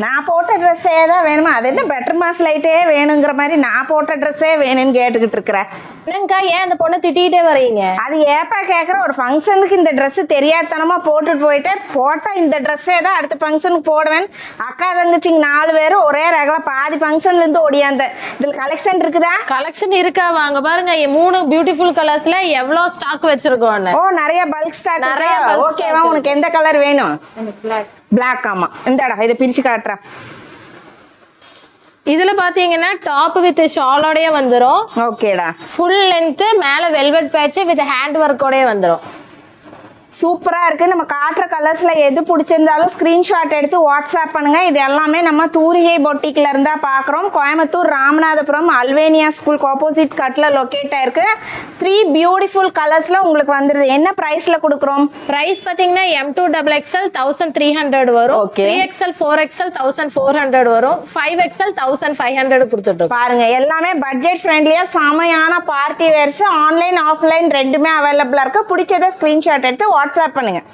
நான் போட்ட ட்ரெஸ்ஸே தான் வேணுமா? அது என்ன பெட்டர் மாஸ் லைட்டே வேணுங்கிற மாதிரி நான் போட்ட ட்ரெஸ்ஸே வேணும்னு கேட்டுக்கிட்டு இருக்கிறேன். என்னங்கக்கா ஏன் அந்த பொண்ணை திட்டிகிட்டே வரீங்க? அது ஏப்பா கேட்குற? ஒரு ஃபங்க்ஷனுக்கு இந்த ட்ரெஸ்ஸு தெரியாதனமாக போட்டுட்டு போயிட்டேன். போட்டால் இந்த ட்ரெஸ்ஸே தான் அடுத்த ஃபங்க்ஷனுக்கு போடுவேன். அக்கா தங்கச்சிங்க 4 பேரும் ஒரே ரகலாக பாதி ஃபங்க்ஷன்லேருந்து ஓடியாந்த. இதில் கலெக்ஷன் இருக்குதா? கலெக்ஷன் இருக்கா? வாங்க பாருங்க 3 பியூட்டிஃபுல் கலர்ஸ்ல எவ்வளோ ஸ்டாக் வச்சிருக்கோம். ஓ, நிறைய பல்க் ஸ்டாக். நிறைய bulk ஓகேவா? stock உனக்கு எந்த கலர் வேணும்? பிளாக். ஆமாம், இந்தாடா இதை பிரித்து காட்டுறேன். இதுல பாத்தீங்கன்னா டாப் வித் ஷாலோடய வந்துரும். ஓகேடா. ஃபுல் லென்த் மேல வெல்வெட் பேட்ச் வித் ஹேண்ட் ஒர்க்கோடய வந்துரும். சூப்பராக இருக்குது. நம்ம காட்டுற கலர்ஸில் எது பிடிச்சிருந்தாலும் ஸ்க்ரீன்ஷாட் எடுத்து வாட்ஸ்அப் பண்ணுங்கள். இது எல்லாமே நம்ம தூரிகை பொட்டிக்கில் இருந்தால் பார்க்குறோம். கோயம்புத்தூர் ராமநாதபுரம் அல்வேனியா ஸ்கூலுக்கு ஆப்போசிட் கட்டில் லொக்கேட் ஆயிருக்கு. 3 பியூட்டிஃபுல் கலர்ஸில் உங்களுக்கு வந்துடுது. என்ன ப்ரைஸில் கொடுக்குறோம்? ப்ரைஸ் பார்த்தீங்கன்னா M2XXL 1300 வரும். 3XL 4XL 1400 வரும். 5XL 1500 கொடுத்துட்ருக்கோம். பாருங்க, எல்லாமே பட்ஜெட் ஃப்ரெண்ட்லியாக செமையான பார்ட்டி வேர்ஸ். ஆன்லைன் ஆஃப்லைன் ரெண்டுமே அவைலபிளாக இருக்குது. பிடிச்சதை ஸ்க்ரீன்ஷாட் எடுத்து வாட்ஸ்அப் பண்ணுங்கள்.